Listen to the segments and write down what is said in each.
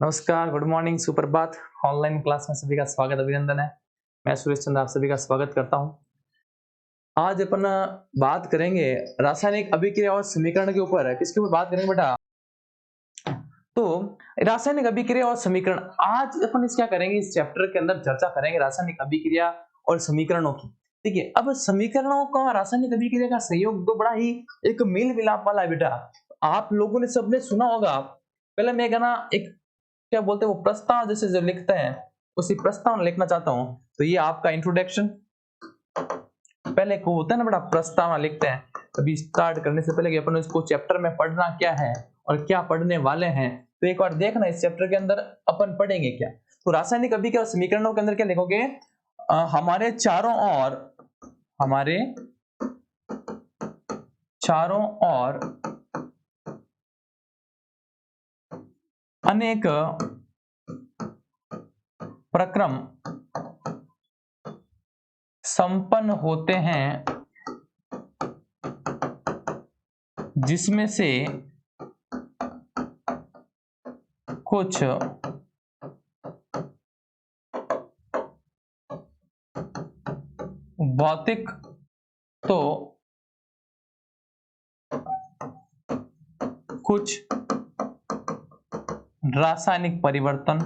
नमस्कार, good morning, सुप्रभात। Online class में सभी का स्वागत अभिनंदन है। मैं सुरेश चंद्र आप सभी का स्वागत करता हूं। आज अपन बात करेंगे रासायनिक अभिक्रिया और समीकरण के ऊपर। किसके ऊपर बात करेंगे बेटा? तो रासायनिक अभिक्रिया और समीकरण आज अपन इस क्या करेंगे, इस चैप्टर के अंदर चर्चा करेंगे रासायनिक अभिक्रिया और समीकरणों की। ठीक है, अब समीकरणों का रासायनिक अभिक्रिया का संयोग तो बड़ा ही एक मेल मिलाप वाला है बेटा। आप लोगों ने सबने सुना होगा। पहले मैं कहना एक क्या बोलते हैं वो प्रस्ताव जैसे जो लिखते हैं, उसी प्रस्ताव लिखना चाहता हूं। तो ये आपका इंट्रोडक्शन पहले को होता है ना बेटा, प्रस्ताव लिखते हैं अभी स्टार्ट करने से पहले कि अपन इसको चैप्टर में पढ़ना क्या है और क्या पढ़ने वाले हैं। तो एक बार देखना इस चैप्टर के अंदर अपन पढ़ेंगे क्या। तो रासायनिक अभिक्रिया और समीकरणों के अंदर क्या लिखोगे? हमारे चारों ओर अनेक प्रक्रम संपन्न होते हैं, जिसमें से कुछ भौतिक तो कुछ रासायनिक परिवर्तन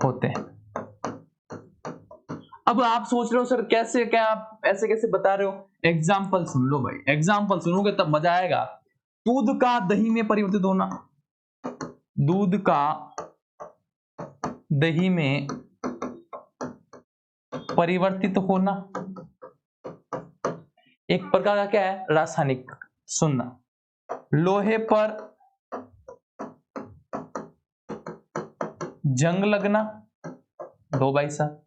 होते हैं। अब आप सोच रहे हो सर कैसे, क्या आप ऐसे कैसे बता रहे हो? एग्जाम्पल सुन लो भाई, एग्जाम्पल सुनोगे तब मजा आएगा। दूध का दही में परिवर्तित होना, दूध का दही में परिवर्तित होना एक प्रकार का क्या है? रासायनिक। सुनना, लोहे पर जंग लगना, दो भाई साहब।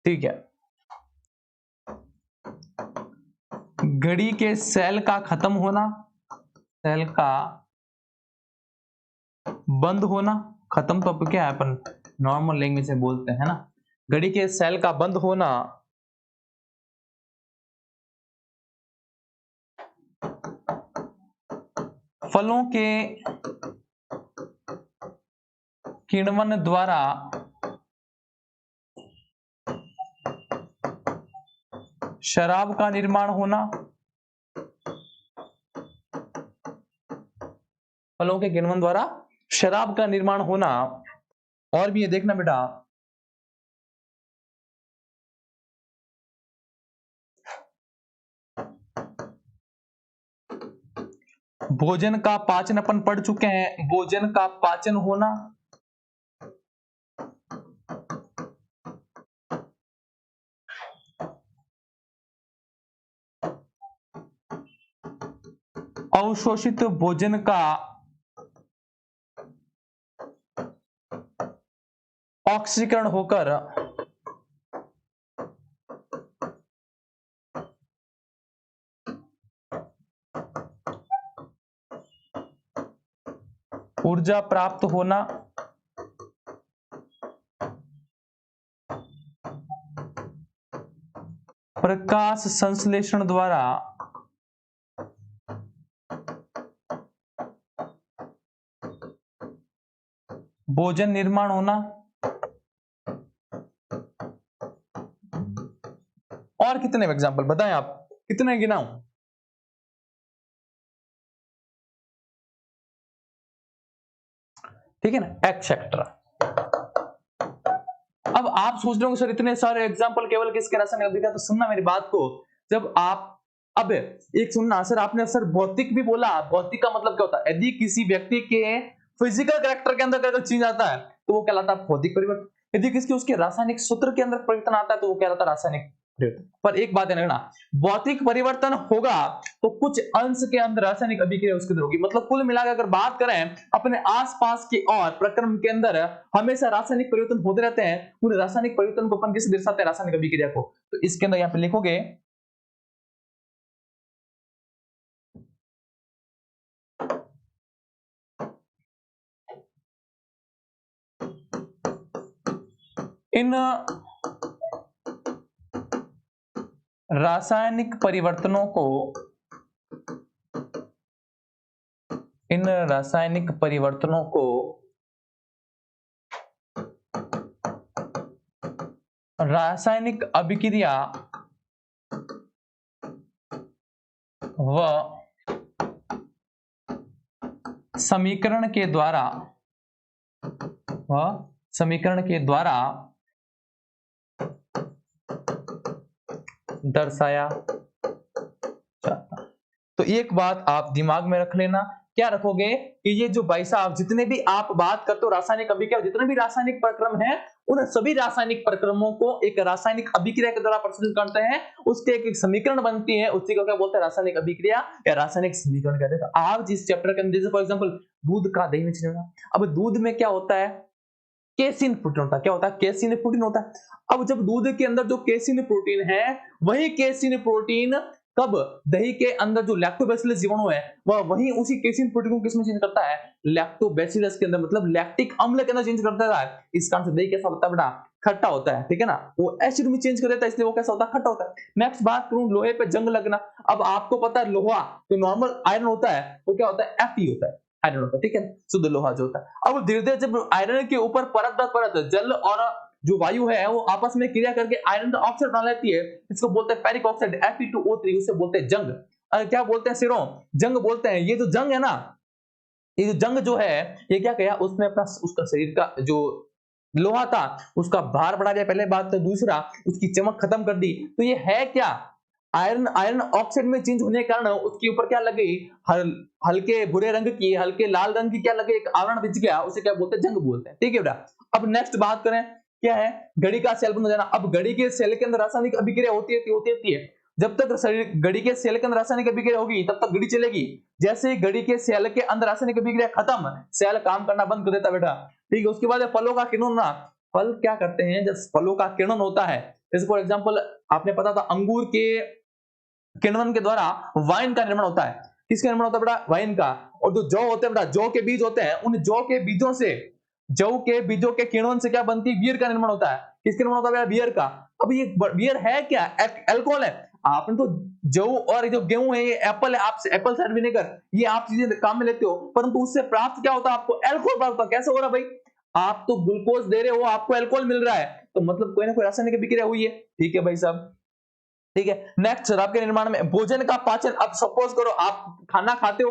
ठीक है, घड़ी के सेल का खत्म होना, सेल का बंद होना। खत्म तो अब क्या है, अपन नॉर्मल लैंग्वेज में बोलते हैं ना। घड़ी के सेल का बंद होना, फलों के किण्वन द्वारा शराब का निर्माण होना, फलों के किण्वन द्वारा शराब का निर्माण होना। और भी ये देखना बेटा, भोजन का पाचन अपन पढ़ चुके हैं, भोजन का पाचन होना, अवशोषित भोजन का ऑक्सीकरण होकर ऊर्जा प्राप्त होना, प्रकाश संश्लेषण द्वारा भोजन निर्माण होना। और कितने एग्जांपल बताएं आप, कितने गिनाऊं? ठीक है ना, एक्सेट्रा। अब आप सोच रहे हो सर इतने सारे एग्जांपल केवल किसके रासायनिक अभिक्रिया? तो सुनना मेरी बात को। जब आप अब एक सुनना सर, आपने सर भौतिक भी बोला। भौतिक का मतलब क्या होता है? यदि किसी व्यक्ति के फिजिकल कैरेक्टर के अंदर अगर चेंज आता है तो वो कहलाता है भौतिक परिवर्तन। यदि किसी उसके रासायनिक सूत्र के अंदर परिवर्तन आता है तो वो कहलाता है रासायनिक परिवर्तन। पर एक बात है ना, भौतिक परिवर्तन होगा तो कुछ अंश के अंदर रासायनिक अभिक्रिया उसके अंदर होगी। मतलब कुल मिलाकर अगर बात करें अपने आसपास की और प्रक्रम के अंदर हमेशा रासायनिक परिवर्तन होते रहते हैं। उन रासायनिक परिवर्तन को अपन किसे दर्शाते हैं? रासायनिक अभिक्रिया को। तो इसके अंदर यहाँ पे लिखोगे इन रासायनिक परिवर्तनों को इन रासायनिक परिवर्तनों को रासायनिक अभिक्रिया व समीकरण के द्वारा दर्शाया जाता। तो एक बात आप दिमाग में रख लेना, क्या रखोगे कि ये जो भाई साहब जितने भी आप बात करते हो रासायनिक अभिक्रिया, जितने भी रासायनिक प्रक्रम हैं, उन सभी रासायनिक प्रक्रमों को एक रासायनिक अभिक्रिया के द्वारा प्रस्तुत करते हैं, उसके एक समीकरण बनती है, उसी को क्या बोलते हैं, रासायनिक अभिक्रिया या रासायनिक समीकरण कहते हैं। तो आप जिस चैप्टर के अंदर, फॉर एग्जांपल दूध का दही में चेंज होना, अब दूध में क्या होता है, केसिन प्रोटीन होता है। क्या होता है, केसिन प्रोटीन होता है। अब जब दूध के अंदर जो केसिन प्रोटीन है, वही केसिन प्रोटीन कब दही के अंदर जो लैक्टोबैसिलस जीवाणु है, वह वही उसी केसिन प्रोटीन को किसमें चेंज करता है, लैक्टोबैसिलस के अंदर, मतलब लैक्टिक अम्ल के अंदर चेंज करता है। इस कारण से दही कैसा होता है बेटा, खट्टा होता है, ठीक है ना, वो एसिड में चेंज कर देता है, इसलिए वो कैसा होता है, खट्टा होता है। नेक्स्ट बात करूं लोहे पे जंग लगना। अब आपको पता है लोहा जो नॉर्मल आयरन होता है वो क्या होता है, Fe होता है, आयरन होता है, ठीक है, शुद्ध लोहा जो होता है। अब धीरे धीरे जब आयरन के ऊपर परत दर परत जल और जो वायु है वो आपस में क्रिया करके आयरन का ऑक्साइड बना लेती है, इसको बोलते हैं फेरिक ऑक्साइड Fe2O3, उसे बोलते हैं जंग। क्या बोलते हैं, सिरों जंग बोलते हैं। ये जो जंग है ना, ये जो जंग जो है, ये क्या किया, उसने अपना उसका शरीर का जो लोहा था उसका भार बढ़ा दिया, पहले बात। तो दूसरा उसकी चमक खत्म कर दी। तो ये है क्या, आयरन आयरन ऑक्साइड में चेंज होने के कारण उसके ऊपर क्या लग गई, हल्के भूरे रंग की, हल्के लाल रंग की क्या लगे, एक आवरण बिछ गया, उसे क्या बोलते हैं, जंग बोलते हैं, ठीक है बेटा। अब नेक्स्ट बात करें, क्या है, घड़ी का सेल बंद हो जाना। अब घड़ी के सेल के अंदर रासायनिक अभिक्रिया होती है। जब तक घड़ी के सेल के अंदर रासायनिक अभिक्रिया होगी तब तक घड़ी चलेगी। जैसे ही घड़ी के सेल के अंदर रासायनिक अभिक्रिया खत्म, सेल काम करना बंद कर देता बेटा, ठीक है। उसके बाद फलों का किण्वन ना, फल क्या करते हैं, जब फलों का किण्वन होता है, जैसे फॉर एग्जांपल आपने पता था अंगूर के किण्वन के द्वारा वाइन का निर्माण होता है। किसका निर्माण होता है बेटा, वाइन का। और जो जौ होते हैं बेटा, जौ के बीज होते हैं, उन जौ के बीजों से, जौ के बीजों के किण्वन से क्या बनती है, बियर का निर्माण होता है। किसका निर्माण होता है बेटा, बियर का। अब ये बियर है क्या, अल्कोहल है। आपने तो जौ और जो गेहूं है, ये एप्पल है, आप एप्पल साइडर विनेगर, ये आप चीजें काम में लेते हो, परंतु उससे प्राप्त क्या होता है, आपको अल्कोहल प्राप्त होता है। कैसे हो रहा भाई, आप तो ग्लूकोज दे रहे हो, आपको अल्कोहल मिल रहा है, तो मतलब कोई ना कोई रासायनिक अभिक्रिया हुई है, ठीक है भाई साहब, ठीक है। नेक्स्ट, शराब के निर्माण में भोजन का पाचन। अब सपोज करो आप खाना खाते हो,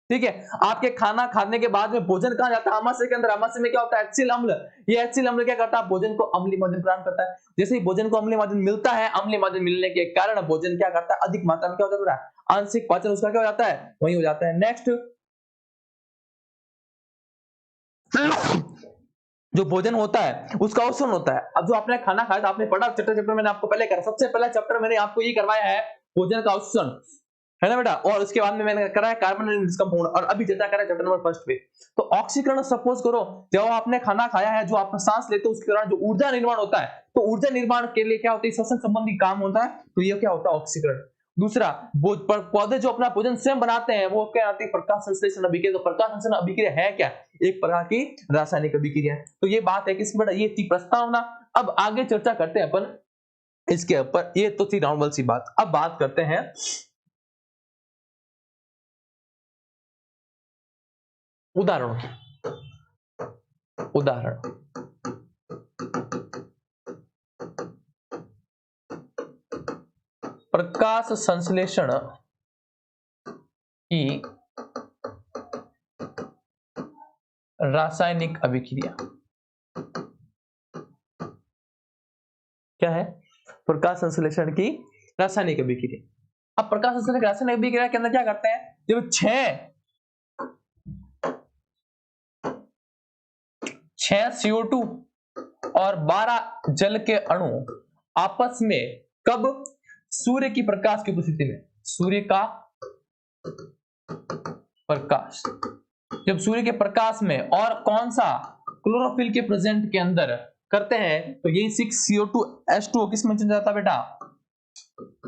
ठीक है, आपके खाना खाने के बाद में भोजन कहां जाता है, आमाशय के अंदर। आमाशय में क्या होता है, एचिल अम्ल। ये एचिल अम्ल क्या करता है, भोजन को अम्लीय माध्यम प्रदान करता है। जैसे ही भोजन को अम्लीय माध्यम मिलता है, अम्लीय माध्यम मिलने के कारण भोजन क्या करता है, अधिक मात्रा में क्या होता है, आंशिक पाचन उसका क्या हो जाता है, वही हो जाता है। नेक्स्ट, जो भोजन होता है उसका अवशोषण होता है। अब जो आपने खाना खाया था, आपने पढ़ा चैप्टर मैंने आपको पहले करा, सबसे पहला चैप्टर मैंने आपको ये करवाया है, भोजन का अवशोषण, है ना बेटा। और उसके बाद में मैंने करा है कार्बन डिस्कम्पाउंड, और अभी चर्चा करा है चैप्टर नंबर 1 पे। तो ऑक्सीकरण, सपोज करो जब आपने खाना खाया है, जो आप सांस लेते हो उसके दौरान जो ऊर्जा निर्माण होता है, तो ऊर्जा निर्माण के लिए क्या होता है, श्वसन संबंधी काम होता है, तो ये क्या होता है, ऑक्सीकरण। दूसरा, पौधे जो अपना भोजन स्वयं बनाते हैं, वो क्या आती है, प्रकाश संश्लेषण अभिक्रिया। तो प्रकाश संश्लेषण अभिक्रिया है क्या, एक प्रकार की रासायनिक अभिक्रिया। तो ये बात है किसकी बेटा, ये थी प्रस्तावना। अब आगे चर्चा करते हैं अपन इसके ऊपर, ये तो थी नॉर्मल सी बात। अब बात करते हैं उदाहरणों की। उदाहरण, प्रकाश संश्लेषण की रासायनिक अभिक्रिया क्या है, प्रकाश संश्लेषण की रासायनिक अभिक्रिया। अब प्रकाश संश्लेषण की रासायनिक अभिक्रिया के अंदर क्या करते हैं, जब 6 CO2 और 12 जल के अणु आपस में कब, सूर्य की प्रकाश की उपस्थिति में, सूर्य का प्रकाश, जब सूर्य के प्रकाश में और कौन सा, क्लोरोफिल के प्रेजेंट के अंदर करते हैं, तो ये 6CO2H2O किस में चल जाता है बेटा,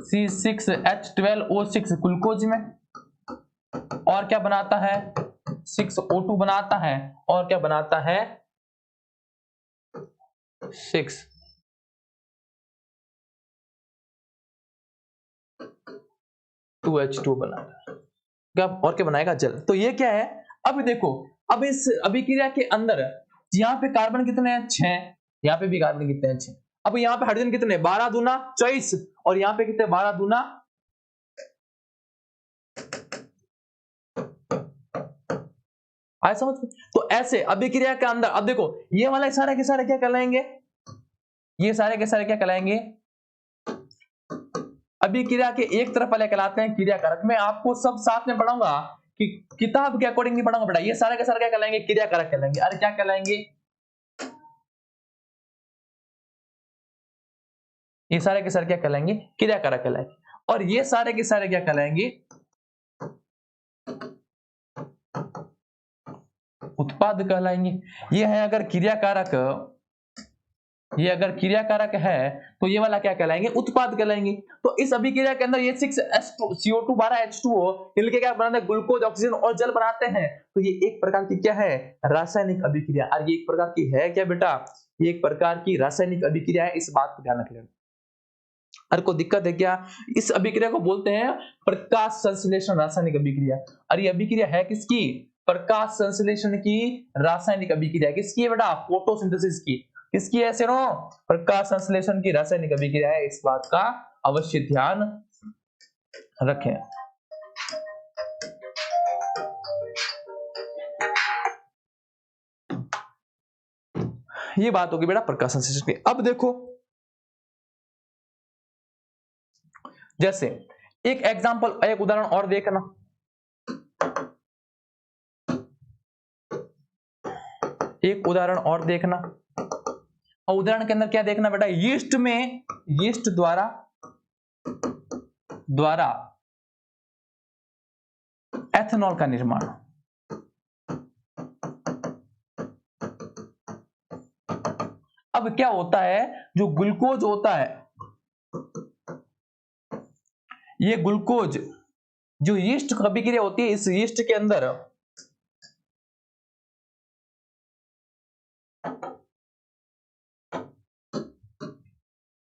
C6H12O6 ग्लूकोज में, और क्या बनाता है, 6O2 बनाता है, और क्या बनाता है, 2H2 बनाता है। क्या और क्या बनाएगा, जल। तो ये क्या है, अब देखो, अब इस अभिक्रिया के अंदर यहाँ पे कार्बन कितने हैं, 6, यहाँ पे भी कार्बन कितने हैं, 6। अब यहाँ पे हाइड्रोजन कितने, 12 दूना 24, और यहाँ पे कितने, 12 दूना, आया समझ। तो ऐसे अभिक्रिया के अंदर अब देखो ये वाला सारे के सारे क्या कहलाएंगे, ये सारे के सारे क्या कहलाएंगे, अभिक्रिया के एक तरफ वाले कहलाते हैं क्रिया कारक। मैं आपको सब साथ में पढ़ाऊंगा कि किताब के अकॉर्डिंग नहीं पढ़ाऊंगा बेटा, ये सारे के सारे क्या कहलाएंगे, क्रिया कारक कहलाएंगे। अरे क्या कहलाएंगे, ये सारे के सारे क्या कहलाएंगे, क्रिया कारक कहलाएंगे। और ये सारे के सारे क्या कहलाएंगे, उत्पाद कहलाएंगे। ये है अगर क्रिया कारक, ये अगर क्रिया कारक है तो ये वाला क्या कहलाएंगे, उत्पाद कहलाएंगे। तो इस अभिक्रिया के अंदर ये 6H2 CO2 12 H2O मिलके क्या बनाते हैं, ग्लूकोज, ऑक्सीजन और जल बनाते हैं। तो ये एक प्रकार की क्या है, रासायनिक अभिक्रिया। और ये एक प्रकार की है क्या बेटा, ये एक प्रकार की रासायनिक अभिक्रिया है, इस बात को ध्यान रख लेना। अरे को दिक्कत है क्या, इस अभिक्रिया को बोलते हैं प्रकाश संश्लेषण रासायनिक अभिक्रिया। और ये अभिक्रिया है किसकी, प्रकाश संश्लेषण की रासायनिक अभिक्रिया। किसकी है बेटा, फोटोसिंथेसिस की। किसकी है सिरो, प्रकाश संश्लेषण की रासायनिक अभिक्रिया है, इस बात का अवश्य ध्यान रखें। ये बात होगी बेटा प्रकाश संश्लेषण की। अब देखो जैसे एक एग्जांपल, एक उदाहरण और देखना, एक उदाहरण और देखना। और उदाहरण के अंदर क्या देखना बेटा, यीस्ट में, यीस्ट द्वारा एथेनॉल का निर्माण। अब क्या होता है, जो ग्लूकोज होता है, ये ग्लूकोज जो यीस्ट अभिक्रिया होती है, इस यीस्ट के अंदर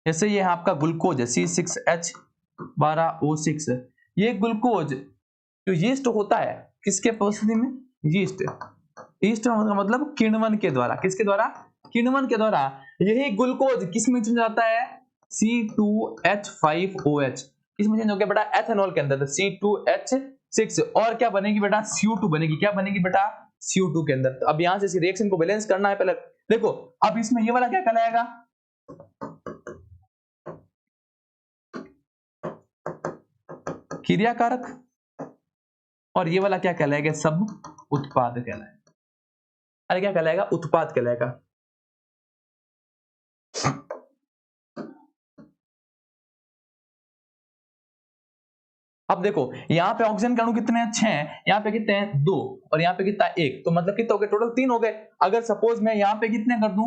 जैसे ये आपका ग्लूकोज है C6H12O6, ये ग्लूकोज जो यीस्ट होता है किसके परिस्थिति में, यीस्ट, यीस्ट का मतलब किण्वन के द्वारा, किसके द्वारा, किण्वन के द्वारा यही ग्लूकोज किस में चेंज आता है, C2H5OH, किसमें चेंज हो गया बेटा, एथेनॉल के अंदर, C2H6, और क्या बनेगी बेटा, CO2 बनेगी। क्या बनेगी बेटा, CO2 के अंदर। तो अब यहां से इस रिएक्शन को बैलेंस करना है। पहले देखो अब इसमें ये वाला क्या कहलाएगा, क्रिया कारक, और ये वाला क्या कहलाएगा, सब उत्पाद कहलाएगा। अरे क्या कहलाएगा, उत्पाद कहलाएगा। अब देखो यहाँ पे ऑक्सीजन के अणु कितने हैं, 6, यहाँ पे कितने हैं, 2, और यहाँ पे कितना 1, तो मतलब कितने हो गए, टोटल 3 हो गए। अगर सपोज मैं यहाँ पे कितने कर दूं,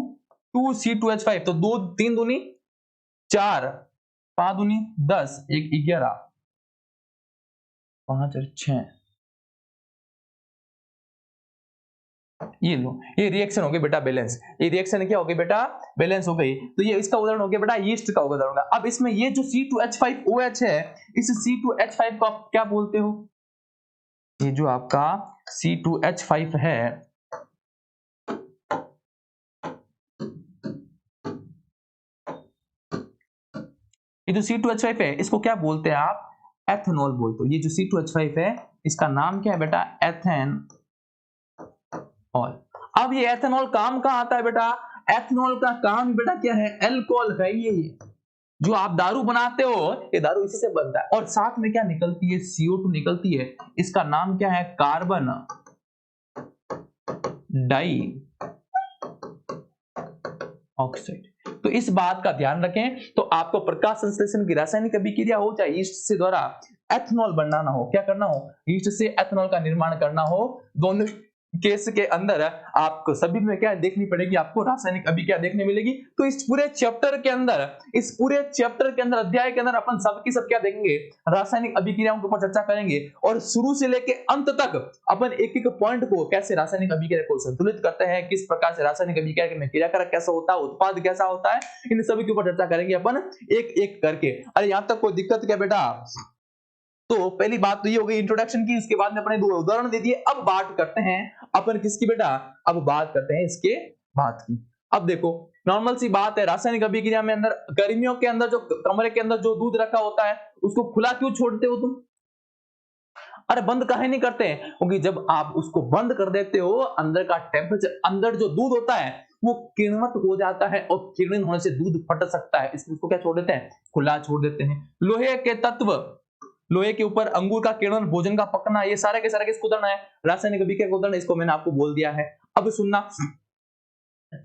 2C2H5, तो 2 3 दूनी 4, 5 दूनी 10, 1 11, 5 और 6, ये लो, ये रिएक्शन हो गई बेटा बैलेंस। ये रिएक्शन क्या हो गई बेटा, बैलेंस हो गई। तो ये इसका उदाहरण हो गया बेटा, यीस्ट का उदाहरण होगा। अब इसमें ये जो C2H5OH है, इस C2H5 को आप क्या बोलते हो, ये जो आपका C2H5 है, ये जो C2H5 है इसको क्या बोलते हैं आप, एथेनॉल बोलते हो। ये जो C2H5 है इसका नाम क्या है बेटा, एथेनॉल। अब ये एथेनॉल काम कहां आता है बेटा, एथेनॉल का काम बेटा क्या है, अल्कोहल है। ये जो आप दारू बनाते हो, ये दारू इसी से बनता है। और साथ में क्या निकलती है, CO2 निकलती है। इसका नाम क्या है, कार्बन डाई ऑक्साइड। तो इस बात का ध्यान रखें। तो आपको प्रकाश संश्लेषण की रासायनिक अभिक्रिया हो, चाहे यीस्ट से द्वारा एथेनॉल बनाना हो, क्या करना हो, यीस्ट से एथेनॉल का निर्माण करना हो, दोनों केस के अंदर आपको सभी में क्या देखनी पड़ेगी, आपको रासायनिक अभिक्रिया देखने मिलेगी। तो इस पूरे चैप्टर के अंदर, इस पूरे चैप्टर के अंदर, अध्याय के अंदर अपन सबकी सब क्या देखेंगे, रासायनिक अभिक्रियाओं के ऊपर चर्चा करेंगे। और शुरू से लेके अंत तक अपन एक एक पॉइंट को, कैसे रासायनिक अभिक्रिया को संतुलित करते हैं, किस प्रकार से रासायनिक अभिक्रिया में क्रियाकारक कैसा होता है, उत्पाद कैसा होता है, इन सभी के ऊपर चर्चा करेंगे अपन एक एक करके। अरे यहां तक कोई दिक्कत क्या बेटा, तो पहली बात तो ये हो गई इंट्रोडक्शन की, इसके बाद में अपने दो उदाहरण दे दिए। अब बात करते हैं अपन किसकी बेटा, अब बात करते हैं इसके बाद की। अब देखो नॉर्मल सी बात है, रासायनिक अभिक्रिया में अंदर गर्मियों के अंदर जो कमरे के अंदर जो दूध रखा होता है उसको खुला क्यों छोड़ते हो तुम? अरे बंद काहे नहीं करते? क्योंकि जब आप उसको बंद कर देते हो अंदर का टेम्परेचर, अंदर जो दूध होता है वो किण्वित हो जाता है और किण्वित होने से दूध फट सकता है, इसलिए उसको क्या छोड़ देते हैं, खुला छोड़ देते हैं। लोहे के तत्व, लोहे के ऊपर अंगूर का किण्वन, भोजन का पकना, ये सारे के सारे किसको उदाहरण है, रासायनिक अभिक्रिया का उदाहरण, इसको मैंने आपको बोल दिया है। अब सुनना,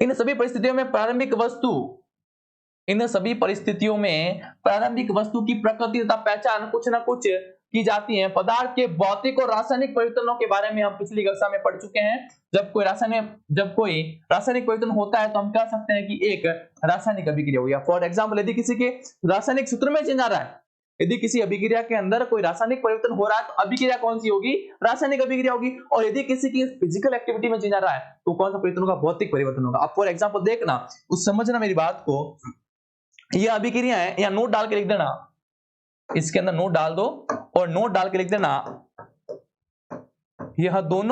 इन सभी परिस्थितियों में प्रारंभिक वस्तु, इन सभी परिस्थितियों में प्रारंभिक वस्तु की प्रकृति तथा पहचान कुछ न कुछ की जाती है। पदार्थ के भौतिक और रासायनिक परिवर्तनों के बारे में हम पिछली कक्षा में पढ़ चुके हैं। जब कोई रासायनिक परिवर्तन होता है तो हम कह सकते हैं कि एक रासायनिक अभिक्रिया हुई। फॉर एग्जांपल यदि किसी के रासायनिक सूत्र में चेंज आ रहा है, यदि किसी अभिक्रिया के अंदर कोई रासायनिक परिवर्तन हो रहा है तो अभिक्रिया कौन सी होगी, रासायनिक अभिक्रिया होगी। और यदि किसी की फिजिकल एक्टिविटी में चेंज आ रहा है तो कौन सा परिवर्तन होगा, भौतिक परिवर्तन होगा। अब फॉर एग्जांपल देखना, उस समझना मेरी बात को, ये अभिक्रिया है, यहाँ नोट डाल के लिख देना, इसके अंदर नोट डाल दो और नोट डाल के लिख देना, यह दोनों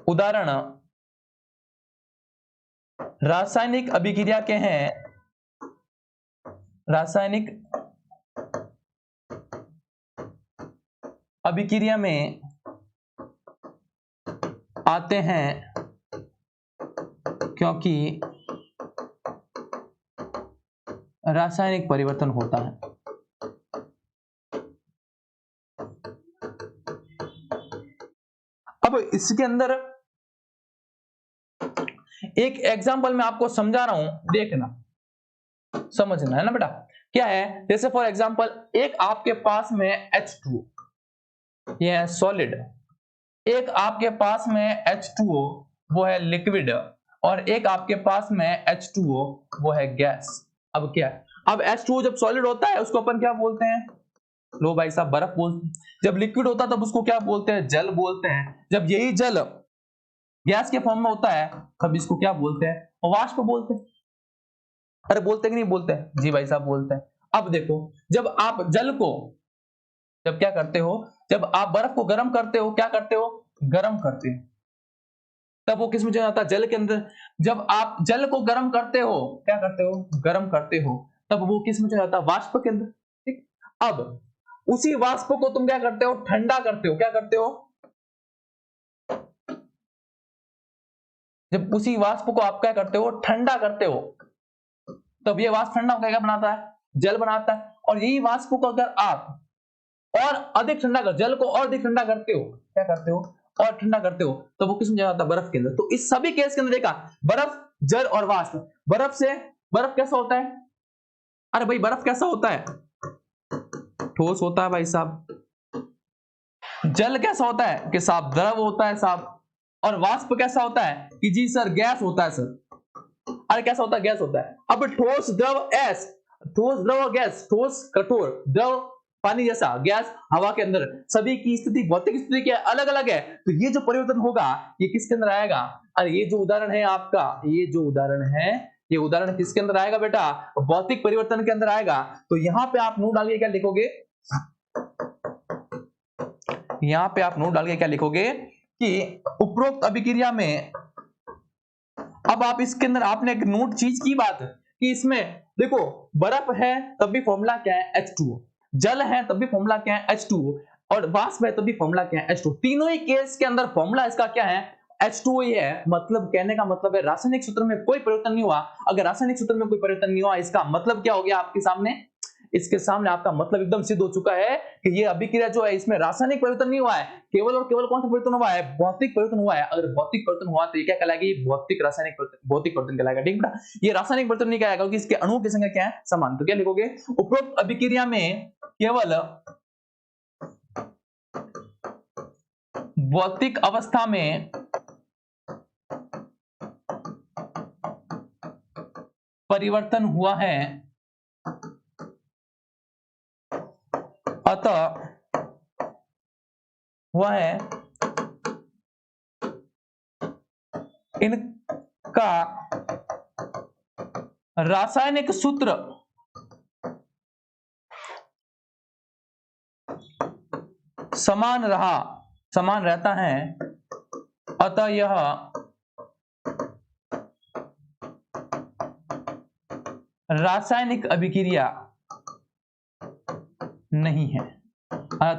उदाहरण रासायनिक अभिक्रिया के हैं, रासायनिक अभिक्रिया में आते हैं क्योंकि रासायनिक परिवर्तन होता है। अब इसके अंदर एक एग्जांपल मैं आपको समझा रहा हूं, देखना समझना है ना बेटा। क्या है, जैसे फॉर एग्जांपल एक आपके पास में H2O, ये है सॉलिड, एक आपके पास में H2O वो है लिक्विड, और एक आपके पास में H2O वो है गैस। अब क्या है, अब H2O जब सॉलिड होता है उसको अपन क्या बोलते हैं, लो भाई साहब बर्फ बोलते हैं। जब लिक्विड होता है तब उसको क्या बोलते हैं, जल बोलते हैं। जब यही जल गैस के फॉर्म में होता है तब इसको क्या बोलते हैं, वाष्प बोलते हैं। अरे बोलते कि नहीं बोलते हैं? जी भाई साहब बोलते हैं। अब देखो, जब आप जल को, जब क्या करते हो, जब आप बर्फ को गर्म करते हो, क्या करते हो, गर्म करते हो, तब वो किस में चला जाता है, जल के अंदर। जब आप जल को गर्म करते हो, क्या करते हो, गर्म करते हो, तब वो किस में चला जाता है, वाष्प के अंदर। ठीक, अब उसी वाष्प को तुम क्या करते हो, ठंडा करते हो, क्या करते हो, जब उसी वाष्प को आप क्या करते हो, ठंडा करते हो, तब ये वाष्प ठंडा होकर क्या बनाता है, जल बनाता है। और यही वाष्प को अगर आप और अधिक ठंडा कर, जल को और अधिक ठंडा करते हो, क्या करते हो, और ठंडा करते हो, तो वो किस में जाता है, बर्फ के अंदर। तो इस सभी केस के अंदर देखा, बर्फ, जल और वाष्प। बर्फ से, बर्फ कैसा होता है, अरे भाई बर्फ कैसा होता है, ठोस होता है भाई साहब। जल कैसा होता है कि साहब द्रव होता है साहब। और वाष्प कैसा होता है कि जी सर गैस होता है सर। अरे कैसा होता है, गैस होता है। अब ठोस, द्रव, एस, ठोस, द्रव और गैस, ठोस कठोर, द्रव पानी जैसा, गैस हवा के अंदर, सभी की स्थिति, भौतिक स्थिति क्या अलग अलग है। तो ये जो परिवर्तन होगा ये किसके अंदर आएगा, अरे ये जो उदाहरण है आपका, ये जो उदाहरण है, ये उदाहरण किसके अंदर आएगा बेटा, भौतिक परिवर्तन के अंदर आएगा। तो यहां पे आप नोट डालिए, क्या लिखोगे, यहां पे आप नोट डालिए क्या लिखोगे कि उपरोक्त अभिक्रिया में, अब आप इसके अंदर आपने एक नोट चीज की बात कि इसमें देखो, बर्फ है तब भी फॉर्मूला क्या है, H2O, जल है तब भी फॉर्मूला क्या है, H2O, और वाष्प है तब भी फॉर्मूला क्या है, H2O। तीनों ही केस के अंदर फॉर्मूला इसका क्या है, H2O ही है। मतलब कहने का मतलब है रासायनिक सूत्र में कोई परिवर्तन नहीं हुआ। अगर रासायनिक सूत्र में कोई परिवर्तन नहीं हुआ, इसका मतलब क्या हो गया आपके सामने, इसके सामने आपका मतलब एकदम सिद्ध हो चुका है कि ये अभिक्रिया जो है इसमें रासायनिक परिवर्तन नहीं हुआ है, केवल और केवल कौन सा परिवर्तन हुआ है, भौतिक परिवर्तन हुआ है। अगर भौतिक परिवर्तन हुआ तो ये क्या कहलाएगी, भौतिक रासायनिक परिवर्तन, भौतिक परिवर्तन कहलाएगा। ठीक बेटा, ये रासायनिक परिवर्तन नहीं कहलाएगा क्योंकि इसके अणुओं की संख्या क्या है, समान। तो क्या लिखोगे, उपरोक्त अभिक्रिया में केवल भौतिक अवस्था में परिवर्तन हुआ है, अतः हुआ है, इनका रासायनिक सूत्र समान रहा, समान रहता है, अतः यह रासायनिक अभिक्रिया नहीं है।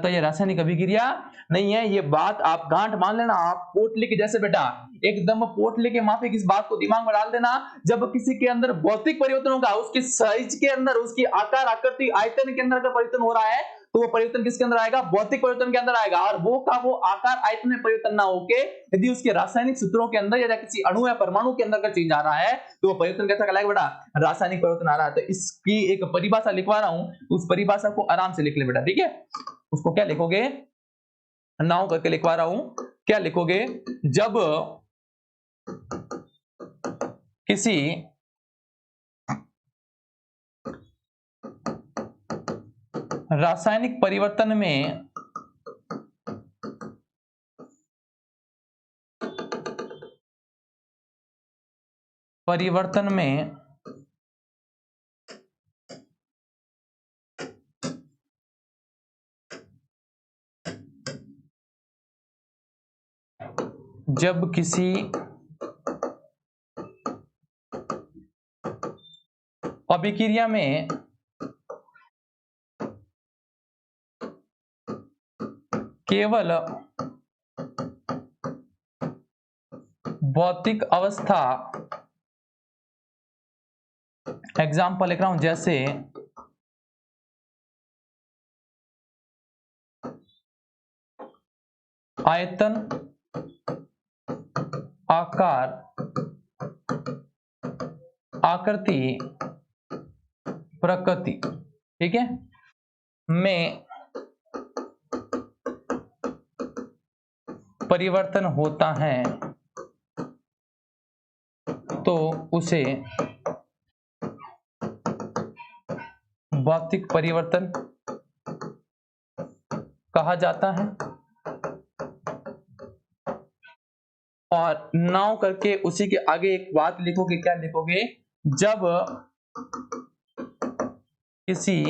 तो ये रासायनिक अभिक्रिया नहीं है। ये बात आप गांठ मान लेना, आप पोटली के जैसे बेटा, एकदम पोटली के माफिक इस बात को दिमाग में डाल देना। जब किसी के अंदर भौतिक परिवर्तन होगा, उसके साइज के अंदर, उसकी आकार आकृति आयतन के अंदर का परिवर्तन हो रहा है, तो वो परिवर्तन किसके अंदर आएगा? भौतिक परिवर्तन के अंदर आएगा। और वो का वो आकार आयतन में परिवर्तन ना होके यदि उसके रासायनिक सूत्रों के अंदर या किसी अणु या परमाणु के अंदर का चेंज आ रहा है, तो वो परिवर्तन कैसा कहलाएगा बेटा? रासायनिक परिवर्तन आ रहा है। तो इसकी एक परिभाषा लिखवा रहा हूं, उस परिभाषा को आराम से लिख ले बेटा, ठीक है। उसको क्या लिखोगे? नाउ करके लिखवा रहा हूं, क्या लिखोगे? जब किसी रासायनिक परिवर्तन में जब किसी अभिक्रिया में केवल भौतिक अवस्था, एग्जाम्पल लिख रहा हूं, जैसे आयतन, आकार, आकृति, प्रकृति, ठीक है, में परिवर्तन होता है, तो उसे भौतिक परिवर्तन कहा जाता है। और नाउ करके उसी के आगे एक बात लिखोगे, क्या लिखोगे? जब किसी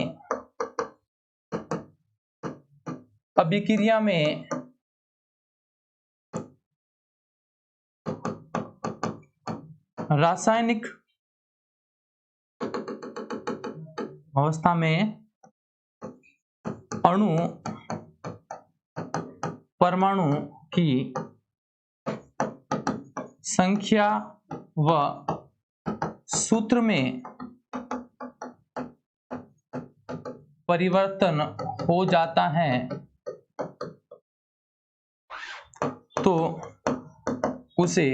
अभिक्रिया में रासायनिक अवस्था में अणु परमाणु की संख्या व सूत्र में परिवर्तन हो जाता है, तो उसे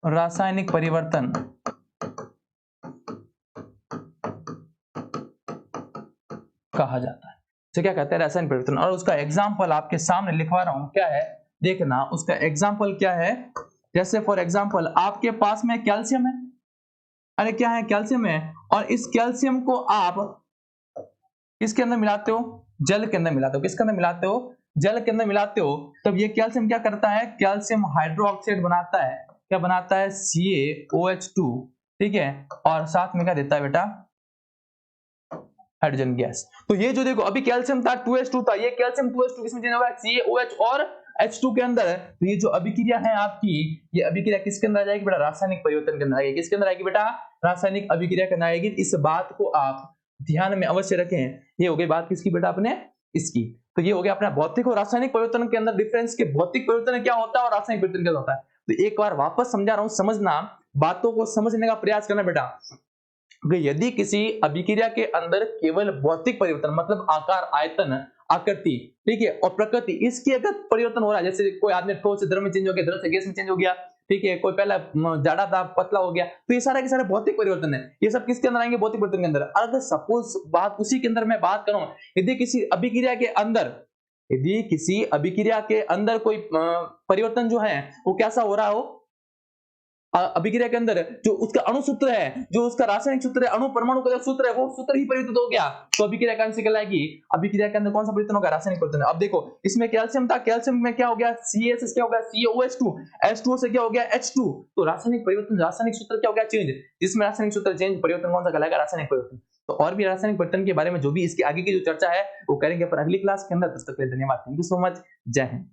रासायनिक परिवर्तन कहा जाता है। इसे क्या कहते हैं? रासायनिक परिवर्तन। और उसका एग्जाम्पल आपके सामने लिखवा रहा हूं, क्या है देखना। उसका एग्जाम्पल क्या है? जैसे फॉर एग्जाम्पल आपके पास में कैल्शियम है, अरे क्या है? कैल्शियम है, और इस कैल्शियम को आप किसके अंदर मिलाते हो? जल के अंदर मिलाते हो। किसके अंदर मिलाते हो? जल के अंदर मिलाते हो। तब ये कैल्शियम क्या करता है? कैल्शियम हाइड्रोक्साइड बनाता है। क्या बनाता है? CaOH2, ठीक है, और साथ में क्या देता है बेटा? Hydrogen gas. तो ये जो देखो, अभी कैल्शियम था 2H2 था, ये कैल्शियम 2H2 किसमें चेंज होगा? CaOH और H2 के अंदर। तो ये जो अभिक्रिया है आपकी, ये अभिक्रिया किसके अंदर आ जाएगी बेटा? रासायनिक परिवर्तन के अंदर आएगी। किसके अंदर आएगी बेटा? रासायनिक अभिक्रिया के अंदर आएगी। इस बात को आप ध्यान में अवश्य रखें। ये हो गई बात किसकी बेटा? अपने इसकी। तो ये हो गया अपना भौतिक और रासायनिक परिवर्तन के अंदर डिफरेंस, के भौतिक परिवर्तन क्या होता है और रासायनिक परिवर्तन क्या होता है। तो एक बार वापस समझा रहा हूं, समझना, बातों को समझने का प्रयास करना बेटा। यदि किसी अभिक्रिया के अंदर केवल भौतिक परिवर्तन, मतलब आकार, आयतन, आकृति, ठीक है, और प्रकृति, इसकी अगर परिवर्तन हो रहा है, जैसे कोई आदमी ठोस से द्रव में चेंज हो गया, द्रव से गैस में चेंज हो गया, ठीक है, कोई पहला जाड़ा था पतला हो गया, तो ये सारे के सारे भौतिक परिवर्तन है। ये सब किसके अंदर आएंगे? भौतिक परिवर्तन के अंदर। अगर सपोज बात उसी के अंदर मैं बात करूं, यदि किसी अभिक्रिया के अंदर कोई परिवर्तन जो है वो कैसा हो रहा हो, अभिक्रिया के अंदर जो उसका अणु सूत्र है, जो उसका रासायनिक सूत्र है, अणु परमाणु का जो सूत्र है, वो सूत्र ही परिवर्तित हो गया, तो अभिक्रिया कौन सी कहलाएगी? अभिक्रिया के अंदर कौन सा परिवर्तन होगा? रासायनिक परिवर्तन। अब देखो, इसमें कैल्शियम था, कैल्शियम में क्या हो गया? Ca से क्या हो गया? CaOH2, H2O से क्या हो गया? H2। तो रासायनिक परिवर्तन, रासायनिक सूत्र क्या हो गया? चेंज। जिसमें रासायनिक सूत्र चेंज, परिवर्तन कौन सा कहलाएगा? रासायनिक परिवर्तन। तो और भी रासायनिक पट्टन के बारे में जो भी इसके आगे की जो चर्चा है वो करेंगे अपन अगली क्लास के अंदर। तब तक के लिए धन्यवाद। Thank you so much. जय हिंद।